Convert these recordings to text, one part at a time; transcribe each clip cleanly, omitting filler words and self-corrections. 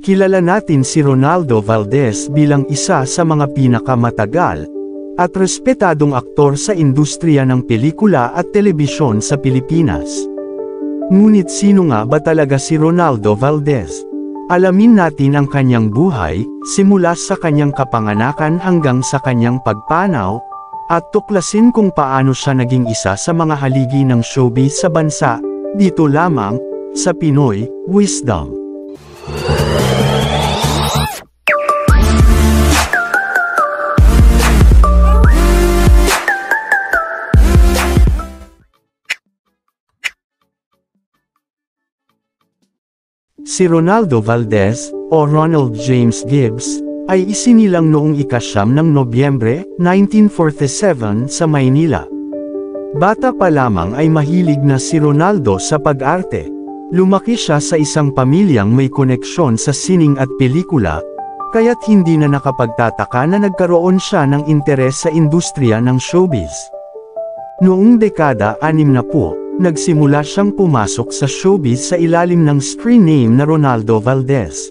Kilala natin si Ronaldo Valdez bilang isa sa mga pinakamatagal at respetadong aktor sa industriya ng pelikula at telebisyon sa Pilipinas. Ngunit sino nga ba talaga si Ronaldo Valdez? Alamin natin ang kanyang buhay, simula sa kanyang kapanganakan hanggang sa kanyang pagpanaw, at tuklasin kung paano siya naging isa sa mga haligi ng showbiz sa bansa, dito lamang, sa Pinoy Wisdom. Si Ronaldo Valdez, o Ronald James Gibbs, ay isinilang noong ika-9 ng Nobyembre, 1947 sa Maynila. Bata pa lamang ay mahilig na si Ronaldo sa pag-arte. Lumaki siya sa isang pamilyang may koneksyon sa sining at pelikula, kaya't hindi na nakapagtataka na nagkaroon siya ng interes sa industriya ng showbiz. Noong dekada 60, nagsimula siyang pumasok sa showbiz sa ilalim ng screen name na Ronaldo Valdez.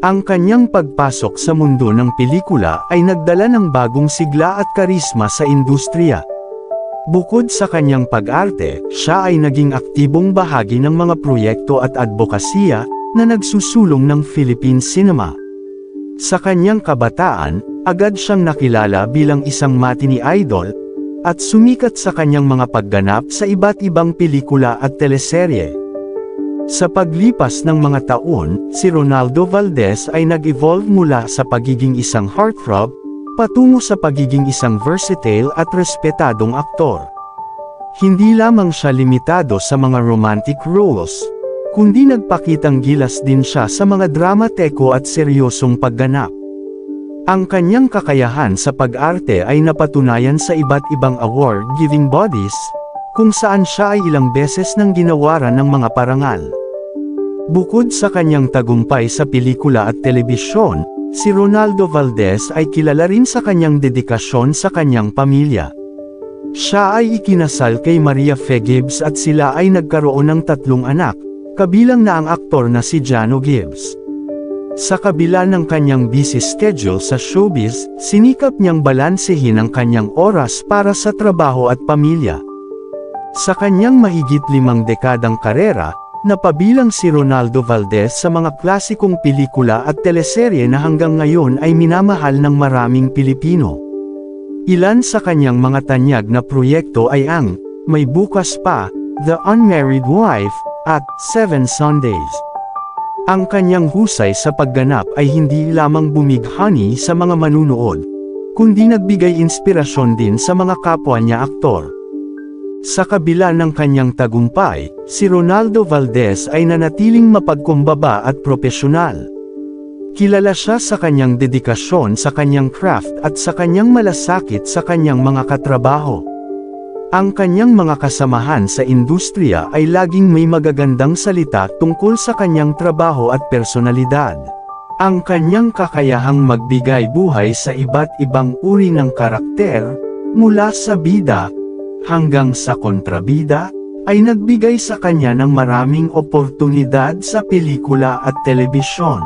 Ang kanyang pagpasok sa mundo ng pelikula ay nagdala ng bagong sigla at karisma sa industriya. Bukod sa kanyang pag-arte, siya ay naging aktibong bahagi ng mga proyekto at advokasya na nagsusulong ng Philippine cinema. Sa kanyang kabataan, agad siyang nakilala bilang isang matinee idol, at sumikat sa kanyang mga pagganap sa iba't ibang pelikula at teleserye. Sa paglipas ng mga taon, si Ronaldo Valdez ay nag-evolve mula sa pagiging isang heartthrob, patungo sa pagiging isang versatile at respetadong aktor. Hindi lamang siya limitado sa mga romantic roles, kundi nagpakitang gilas din siya sa mga dramatiko at seryosong pagganap. Ang kanyang kakayahan sa pag-arte ay napatunayan sa iba't ibang award-giving bodies, kung saan siya ay ilang beses nang ginawaran ng mga parangal. Bukod sa kanyang tagumpay sa pelikula at telebisyon, si Ronaldo Valdez ay kilala rin sa kanyang dedikasyon sa kanyang pamilya. Siya ay ikinasal kay Maria Fe Gibbs at sila ay nagkaroon ng 3 anak, kabilang na ang aktor na si Jano Gibbs. Sa kabila ng kanyang busy schedule sa showbiz, sinikap niyang balansehin ang kanyang oras para sa trabaho at pamilya. Sa kanyang mahigit 5 dekadang karera, napabilang si Ronaldo Valdez sa mga klasikong pelikula at teleserye na hanggang ngayon ay minamahal ng maraming Pilipino. Ilan sa kanyang mga tanyag na proyekto ay ang May Bukas Pa, The Unmarried Wife, at 7 Sundays. Ang kanyang husay sa pagganap ay hindi lamang bumighani sa mga manunood, kundi nagbigay inspirasyon din sa mga kapwa niya aktor. Sa kabila ng kanyang tagumpay, si Ronaldo Valdez ay nanatiling mapagkumbaba at propesyonal. Kilala siya sa kanyang dedikasyon sa kanyang craft at sa kanyang malasakit sa kanyang mga katrabaho. Ang kanyang mga kasamahan sa industriya ay laging may magagandang salita tungkol sa kanyang trabaho at personalidad. Ang kanyang kakayahang magbigay buhay sa iba't ibang uri ng karakter, mula sa bida hanggang sa kontrabida, ay nagbigay sa kanya ng maraming oportunidad sa pelikula at telebisyon.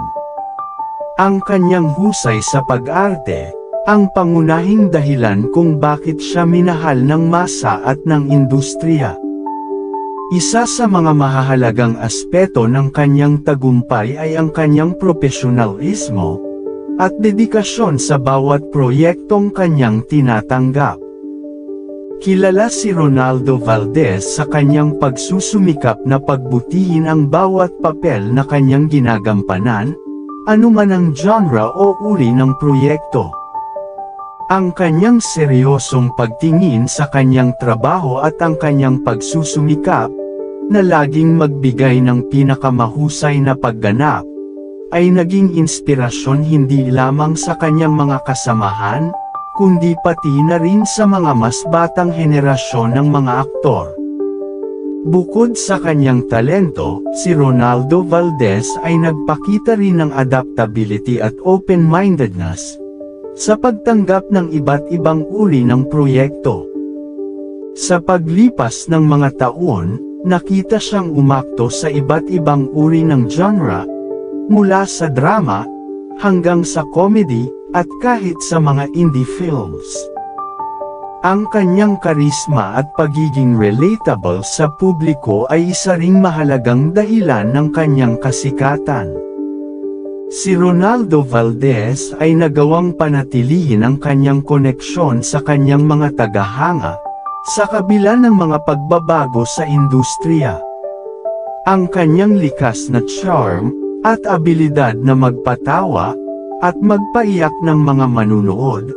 Ang kanyang husay sa pag-arte ang pangunahing dahilan kung bakit siya minahal ng masa at ng industriya. Isa sa mga mahahalagang aspeto ng kanyang tagumpay ay ang kanyang profesionalismo at dedikasyon sa bawat proyektong kanyang tinatanggap. Kilala si Ronaldo Valdez sa kanyang pagsusumikap na pagbutihin ang bawat papel na kanyang ginagampanan, anuman ang genre o uri ng proyekto. Ang kanyang seryosong pagtingin sa kanyang trabaho at ang kanyang pagsusumikap, na laging magbigay ng pinakamahusay na pagganap, ay naging inspirasyon hindi lamang sa kanyang mga kasamahan, kundi pati na rin sa mga mas batang henerasyon ng mga aktor. Bukod sa kanyang talento, si Ronaldo Valdez ay nagpakita rin ng adaptability at open-mindedness sa pagtanggap ng iba't ibang uri ng proyekto. Sa paglipas ng mga taon, nakita siyang umakto sa iba't ibang uri ng genre, mula sa drama, hanggang sa comedy, at kahit sa mga indie films. Ang kanyang karisma at pagiging relatable sa publiko ay isa ring mahalagang dahilan ng kanyang kasikatan. Si Ronaldo Valdez ay nagawang panatilihin ang kanyang koneksyon sa kanyang mga tagahanga, sa kabila ng mga pagbabago sa industriya. Ang kanyang likas na charm, at abilidad na magpatawa, at magpaiyak ng mga manunood,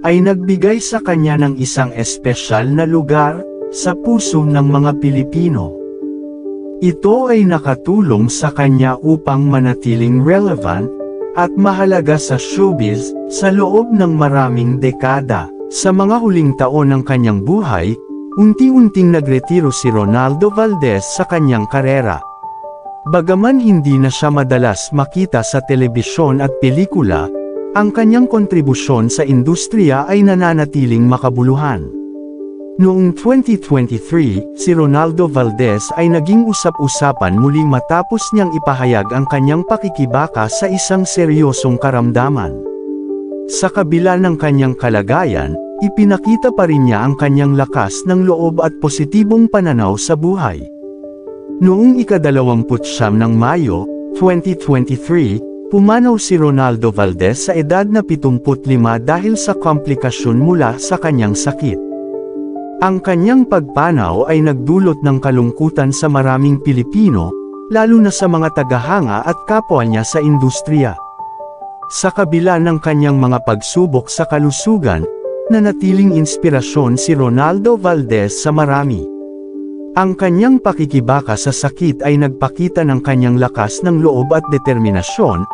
ay nagbigay sa kanya ng isang espesyal na lugar, sa puso ng mga Pilipino. Ito ay nakatulong sa kanya upang manatiling relevant, at mahalaga sa showbiz, sa loob ng maraming dekada. Sa mga huling taon ng kanyang buhay, unti-unting nagretiro si Ronaldo Valdez sa kanyang karera. Bagaman hindi na siya madalas makita sa telebisyon at pelikula, ang kanyang kontribusyon sa industriya ay nananatiling makabuluhan. Noong 2023, si Ronaldo Valdez ay naging usap-usapan muli matapos niyang ipahayag ang kanyang pakikibaka sa isang seryosong karamdaman. Sa kabila ng kanyang kalagayan, ipinakita pa rin niya ang kanyang lakas ng loob at positibong pananaw sa buhay. Noong ika-29 ng Mayo, 2023, pumanaw si Ronaldo Valdez sa edad na 75 dahil sa komplikasyon mula sa kanyang sakit. Ang kanyang pagpanaw ay nagdulot ng kalungkutan sa maraming Pilipino, lalo na sa mga tagahanga at kapwa niya sa industriya. Sa kabila ng kanyang mga pagsubok sa kalusugan, nanatiling inspirasyon si Ronaldo Valdez sa marami. Ang kanyang pakikibaka sa sakit ay nagpakita ng kanyang lakas ng loob at determinasyon,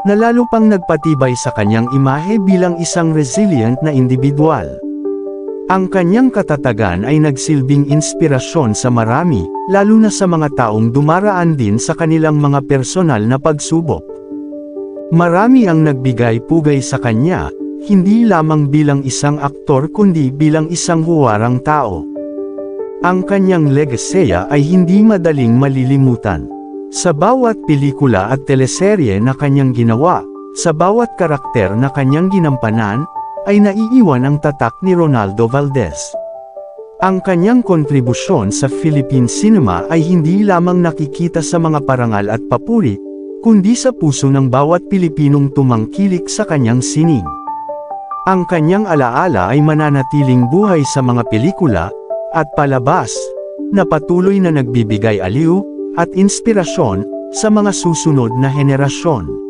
na lalo pang nagpatibay sa kanyang imahe bilang isang resilient na individual. Ang kanyang katatagan ay nagsilbing inspirasyon sa marami, lalo na sa mga taong dumaraan din sa kanilang mga personal na pagsubok. Marami ang nagbigay pugay sa kanya, hindi lamang bilang isang aktor kundi bilang isang huwarang tao. Ang kanyang legasya ay hindi madaling malilimutan. Sa bawat pelikula at teleserye na kanyang ginawa, sa bawat karakter na kanyang ginampanan, ay naiiwan ang tatak ni Ronaldo Valdez. Ang kanyang kontribusyon sa Philippine cinema ay hindi lamang nakikita sa mga parangal at papuri, kundi sa puso ng bawat Pilipinong tumangkilik sa kanyang sining. Ang kanyang alaala ay mananatiling buhay sa mga pelikula, at palabas, na patuloy na nagbibigay aliw, at inspirasyon, sa mga susunod na henerasyon.